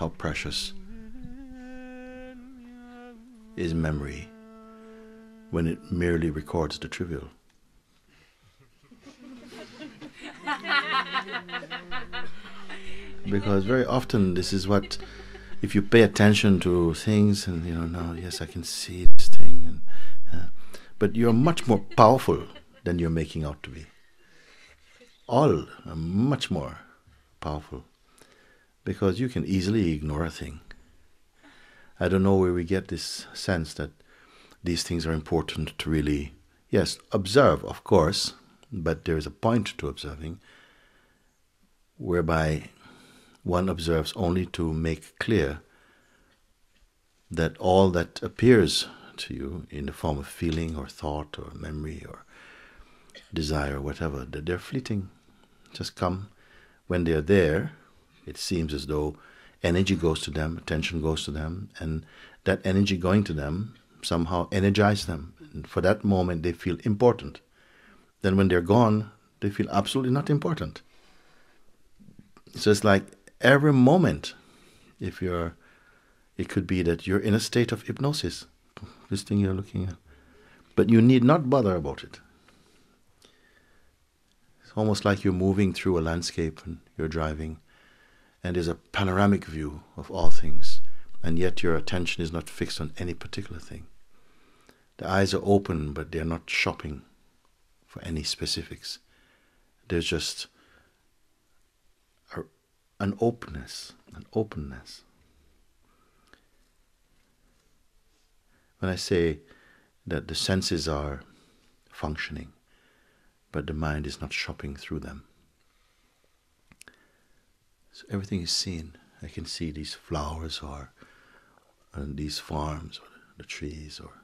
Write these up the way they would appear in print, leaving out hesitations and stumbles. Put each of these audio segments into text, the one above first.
how precious is memory when it merely records the trivial. Because very often this is what, if you pay attention to things and now, yes, I can see this thing, but you're much more powerful than you're making out to be. All are much more powerful because you can easily ignore a thing. I don't know where we get this sense that these things are important to really, yes, observe, of course, but there is a point to observing whereby one observes only to make clear that all that appears to you in the form of feeling or thought or memory or desire or whatever, that they're fleeting, just come. When they're there, it seems as though energy goes to them, attention goes to them, and that energy going to them somehow energizes them. And for that moment, they feel important. Then when they're gone, they feel absolutely not important. So it's like every moment, it could be that you're in a state of hypnosis, this thing you're looking at, but you need not bother about it. It's almost like you're moving through a landscape and you're driving, and there's a panoramic view of all things, and yet your attention is not fixed on any particular thing. The eyes are open, but they're not shopping for any specifics. There's just an openness, When I say that the senses are functioning, but the mind is not shopping through them. So everything is seen. I can see these flowers or these farms or the trees or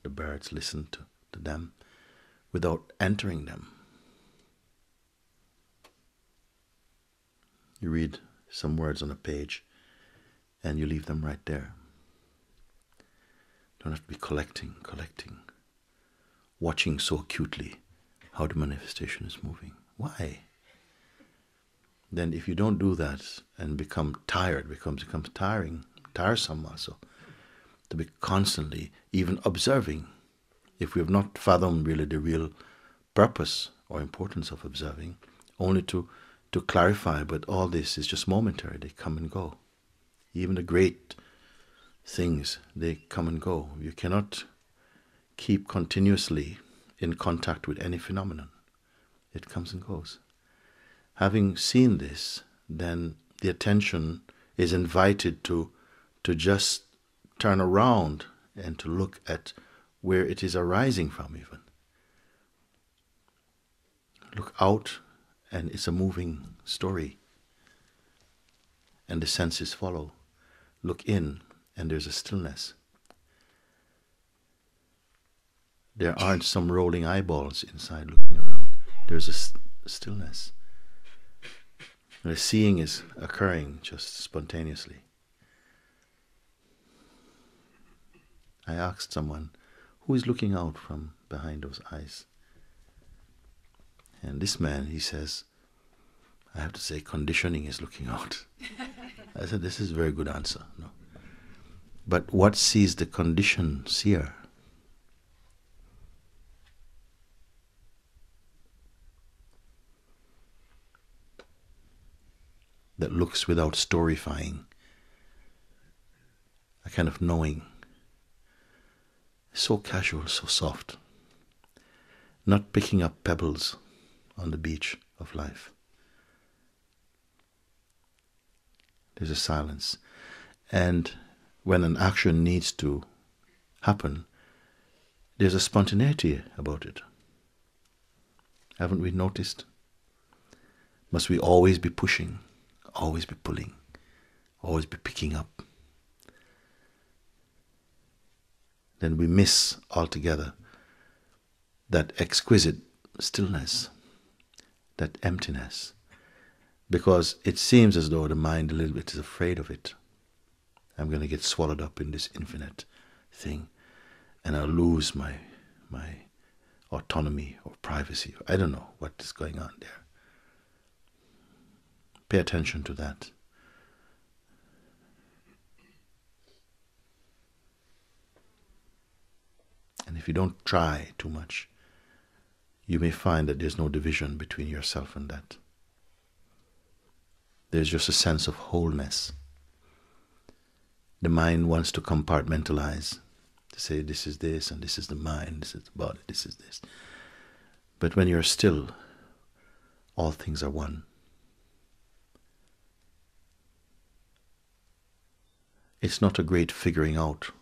the birds, listen to them without entering them. You read some words on a page and you leave them right there. You don't have to be collecting, watching so acutely how the manifestation is moving. Why? Then if you don't do that and become tired, becomes tiresome also, to be constantly even observing, if we have not fathomed really the real purpose or importance of observing, only to clarify, but all this is just momentary, they come and go. Even the great things, they come and go. You cannot keep continuously in contact with any phenomenon. It comes and goes. Having seen this, then the attention is invited to just turn around and to look at where it is arising from even. Look out, and it's a moving story. And the senses follow. Look in, and there's a stillness. There aren't some rolling eyeballs inside looking around. There's a stillness. And the seeing is occurring just spontaneously. I asked someone, who is looking out from behind those eyes? And this man, he says, I have to say, conditioning is looking out. I said, this is a very good answer. No? But what sees the conditioned seer? That looks without storyfying, a kind of knowing. So casual, so soft. Not picking up pebbles on the beach of life. There's a silence. And when an action needs to happen, there's a spontaneity about it. Haven't we noticed? Must we always be pushing, always be pulling, always be picking up? Then we miss altogether that exquisite stillness, that emptiness, because it seems as though the mind a little bit is afraid of it. I'm going to get swallowed up in this infinite thing, and I'll lose my autonomy or privacy. I don't know what is going on there. Pay attention to that. if you don't try too much, you may find that there's no division between yourself and that. There's just a sense of wholeness. The mind wants to compartmentalize, to say this is this, and this is the mind, this is the body, this is this. But when you're still, all things are one. It's not a great figuring out.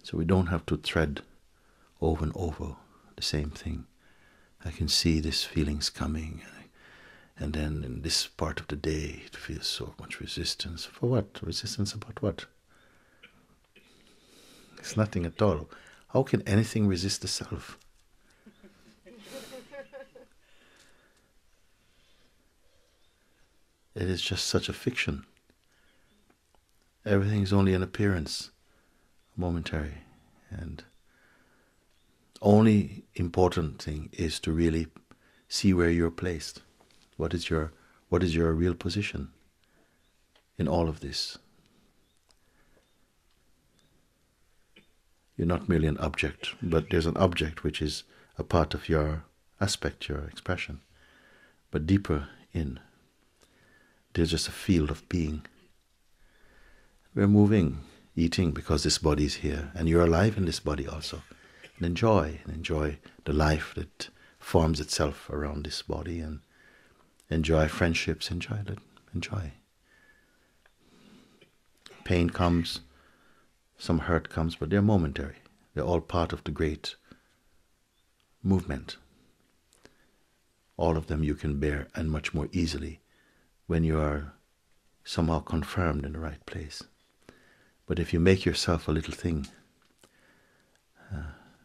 So we don't have to thread over and over the same thing. I can see these feelings coming, and then in this part of the day it feels so much resistance. For what? Resistance about what? It's nothing at all. How can anything resist the self? It is just such a fiction. Everything is only an appearance, momentary, and only important thing is to really see where you're placed. What is your real position in all of this? You're not merely an object, but there's an object which is a part of your aspect, your expression. But deeper in, there's just a field of being. We're moving, eating, because this body is here, and you're alive in this body also. And enjoy the life that forms itself around this body, and enjoy friendships, enjoy. Pain comes, some hurt comes, but they're momentary. They're all part of the great movement. All of them you can bear, and much more easily when you are somehow confirmed in the right place. But if you make yourself a little thing,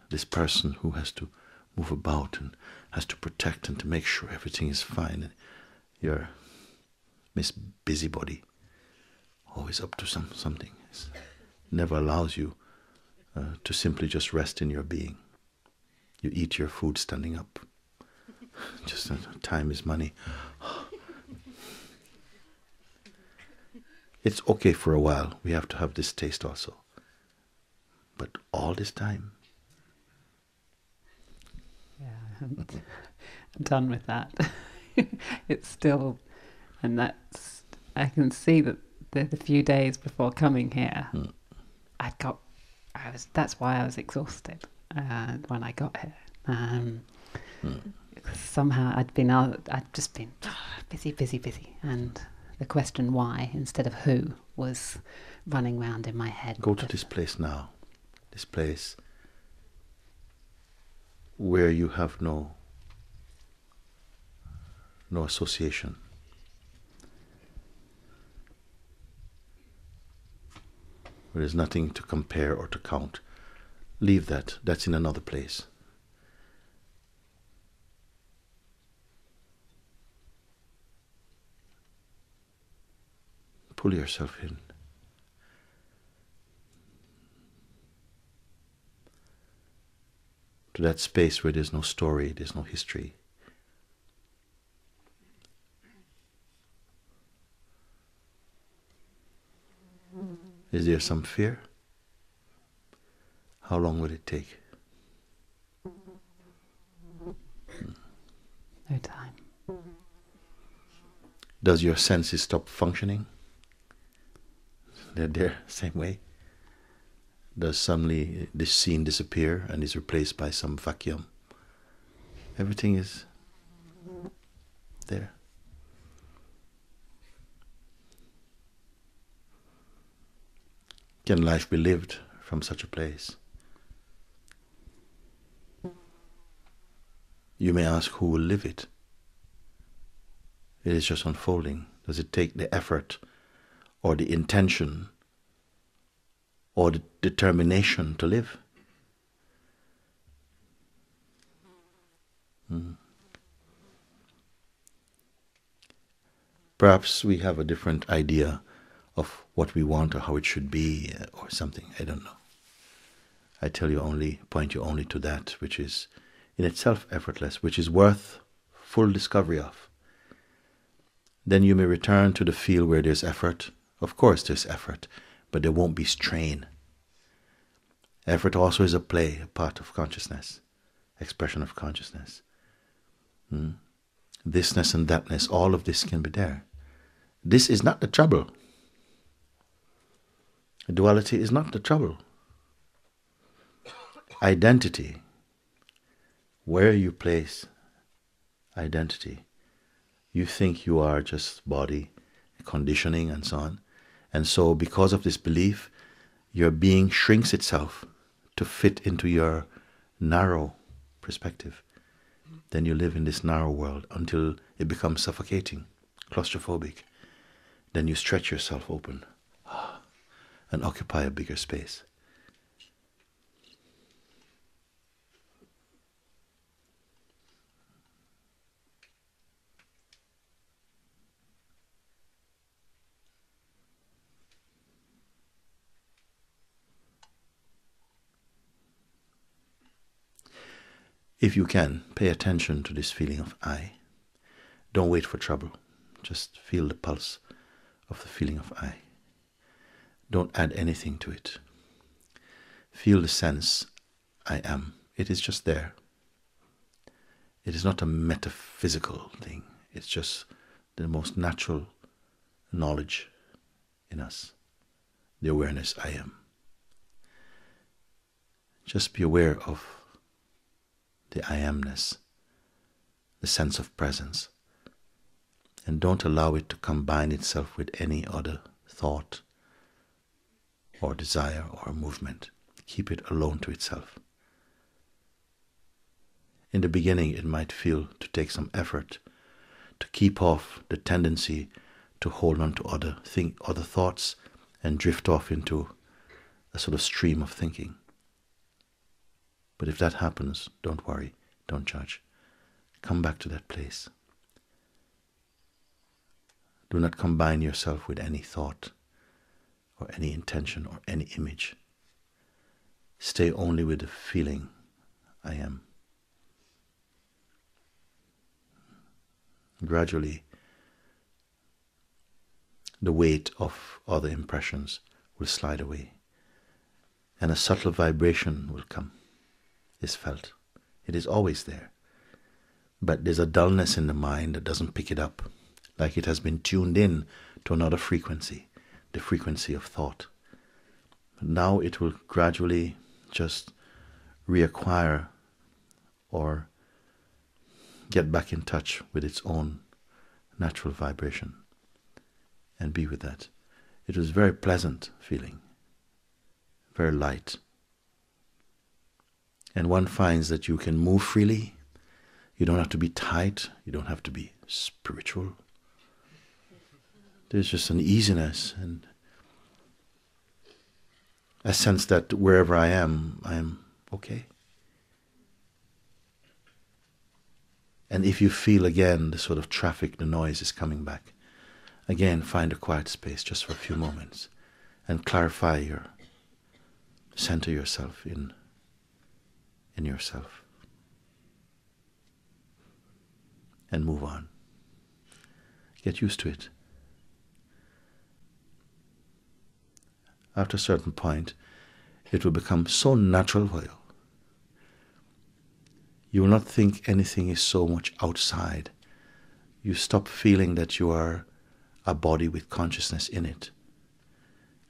this person who has to move about and has to protect and to make sure everything is fine, and you're Miss Busybody, always up to something. It never allows you to simply just rest in your being. You eat your food standing up. Just time is money. It's okay for a while. We have to have this taste also. But all this time? Yeah, I'm done with that. It's still, and that's, I can see that the few days before coming here, that's why I was exhausted when I got here. Somehow I'd just been busy, and the question why instead of who was running round in my head. Go to this place now, this place where you have no association. Where there's nothing to compare or to count. Leave that. That's in another place. Pull yourself in. To that space where there's no story, there's no history. Is there some fear? How long would it take? No time. Does your senses stop functioning? They're there, same way. Does suddenly this scene disappear and is replaced by some vacuum? Everything is there. Can life be lived from such a place? You may ask, who will live it? It is just unfolding. Does it take the effort or the intention or the determination to live? Perhaps we have a different idea of what we want or how it should be or something. I don't know. I point you only to that which is in itself effortless, which is worth full discovery of. Then you may return to the field where there's effort. Of course there's effort, but there won't be strain. Effort also is a play, a part of consciousness, expression of consciousness. Thisness and thatness, all of this can be there. This is not the trouble. Duality is not the trouble. Identity, where you place identity, you think you are just body, conditioning and so on. And so because of this belief, your being shrinks itself to fit into your narrow perspective. Then you live in this narrow world until it becomes suffocating, claustrophobic. Then you stretch yourself open and occupy a bigger space. If you can, pay attention to this feeling of I. Don't wait for trouble. Just feel the pulse of the feeling of I. Don't add anything to it. Feel the sense, I am. It is just there. It is not a metaphysical thing. It's just the most natural knowledge in us. The awareness, I am. Just be aware of the I amness, the sense of presence, and don't allow it to combine itself with any other thought or desire or movement. Keep it alone to itself. In the beginning, it might feel to take some effort to keep off the tendency to hold on to other thoughts and drift off into a sort of stream of thinking. But if that happens, don't worry, don't judge. Come back to that place. Do not combine yourself with any thought or any intention or any image. Stay only with the feeling, I am. Gradually, the weight of other impressions will slide away, and a subtle vibration will come. Is felt. It is always there. But there's a dullness in the mind that doesn't pick it up, like it has been tuned in to another frequency, the frequency of thought. But now it will gradually just reacquire or get back in touch with its own natural vibration and be with that. It was very pleasant feeling, very light. And one finds that you can move freely. You don't have to be tight. You don't have to be spiritual. There's just an easiness and a sense that wherever I am okay. And if you feel again the sort of traffic, the noise is coming back, again find a quiet space just for a few moments and clarify center yourself in yourself and move on. Get used to it. After a certain point, it will become so natural for you. You will not think anything is so much outside. You stop feeling that you are a body with consciousness in it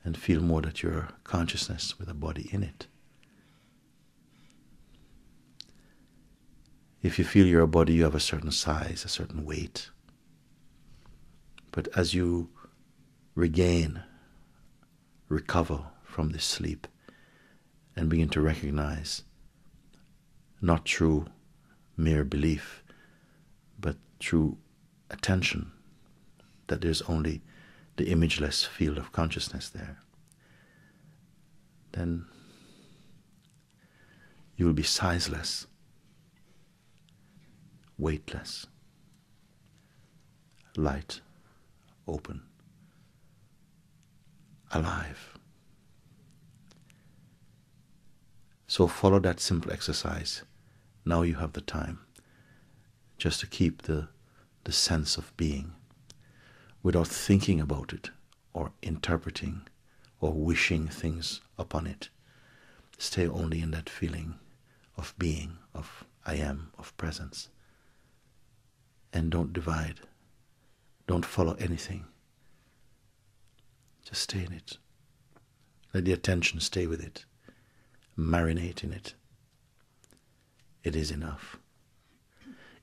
and feel more that you're consciousness with a body in it. If you feel you're a body, you have a certain size, a certain weight. But as you recover from this sleep and begin to recognize, not through mere belief, but through attention, that there's only the imageless field of consciousness there, then you will be sizeless, weightless, light, open, alive. So follow that simple exercise. Now you have the time just to keep the sense of being without thinking about it or interpreting or wishing things upon it. Stay only in that feeling of being, of I am, of presence. And don't divide. Don't follow anything. Just stay in it. Let the attention stay with it. Marinate in it. It is enough.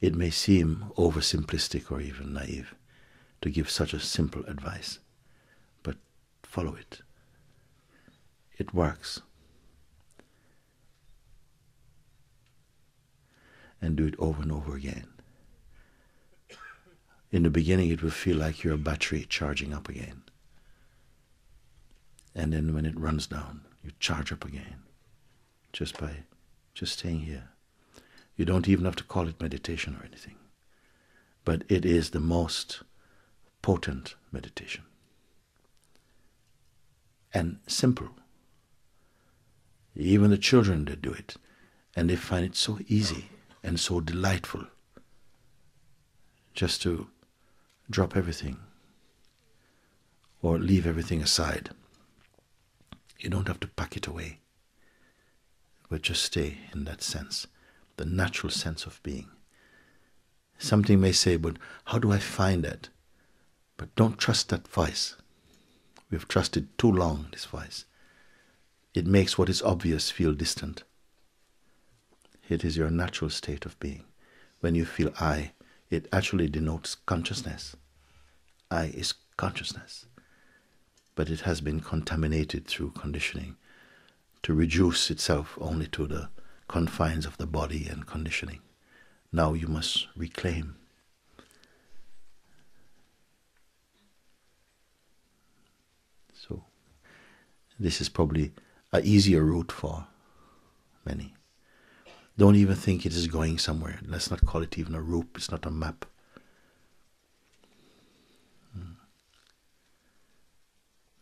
It may seem oversimplistic or even naive to give such a simple advice, but follow it. It works. And do it over and over again. In the beginning, it will feel like your battery charging up again. And then when it runs down, you charge up again. Just staying here. You don't even have to call it meditation or anything. But it is the most potent meditation. And simple. Even the children, they do it. And they find it so easy and so delightful just to drop everything or leave everything aside. You don't have to pack it away, but just stay in that sense, the natural sense of being. Something may say, but how do I find that? But don't trust that voice. We've trusted too long, this voice. It makes what is obvious feel distant. It is your natural state of being. When you feel I, it actually denotes consciousness. I is consciousness. But it has been contaminated through conditioning to reduce itself only to the confines of the body and conditioning. Now you must reclaim. So this is probably an easier route for many. Don't even think it is going somewhere. Let's not call it even a route. It's not a map.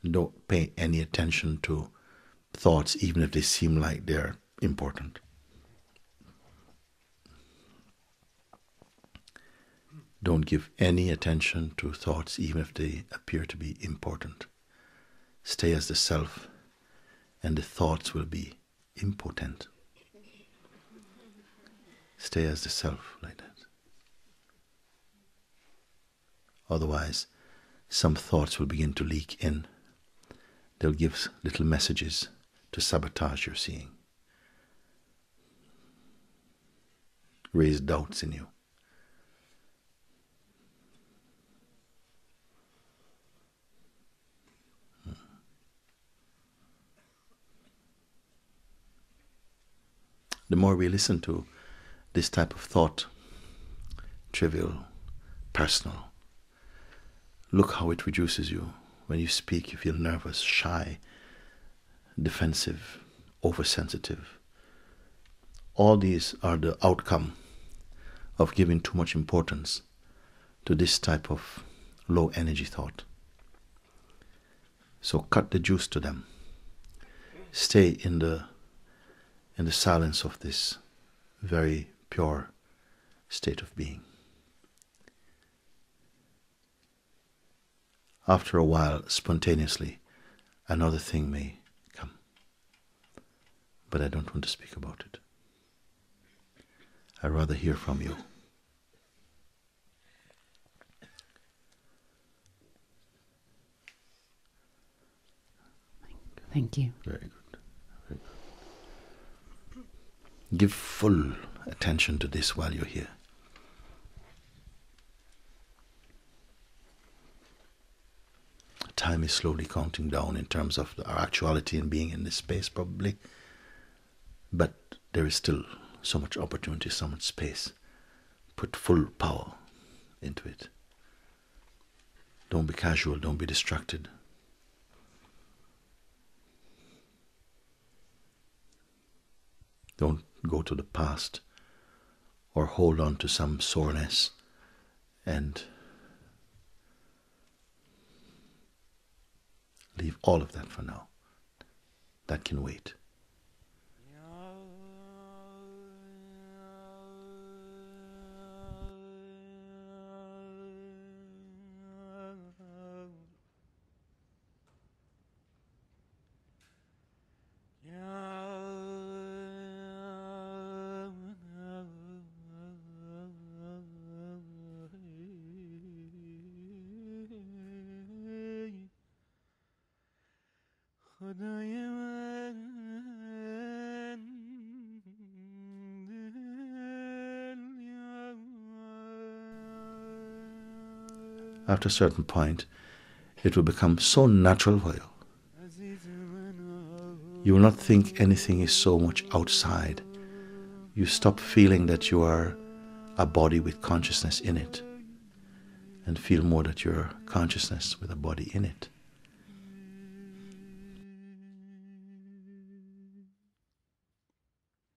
Don't pay any attention to thoughts, even if they seem like they're important. Don't give any attention to thoughts, even if they appear to be important. Stay as the self, and the thoughts will be impotent. Stay as the self like that. Otherwise, some thoughts will begin to leak in. They'll give little messages to sabotage your seeing. Raise doubts in you. The more we listen to this type of thought, trivial, personal, look how it reduces you. When you speak, you feel nervous, shy, defensive, oversensitive. All these are the outcome of giving too much importance to this type of low energy thought. So cut the juice to them. Stay in the silence of this very pure state of being. After a while, spontaneously, another thing may come. But I don't want to speak about it. I'd rather hear from you. Thank you. Very good. Very good. Give full attention to this while you're here. Time is slowly counting down in terms of our actuality and being in this space, probably. But there is still so much opportunity, so much space. Put full power into it. Don't be casual, don't be distracted. Don't go to the past or hold on to some soreness and leave all of that for now. That can wait. Yeah. After a certain point, it will become so natural for you. You will not think anything is so much outside. You stop feeling that you are a body with consciousness in it, and feel more that you're consciousness with a body in it.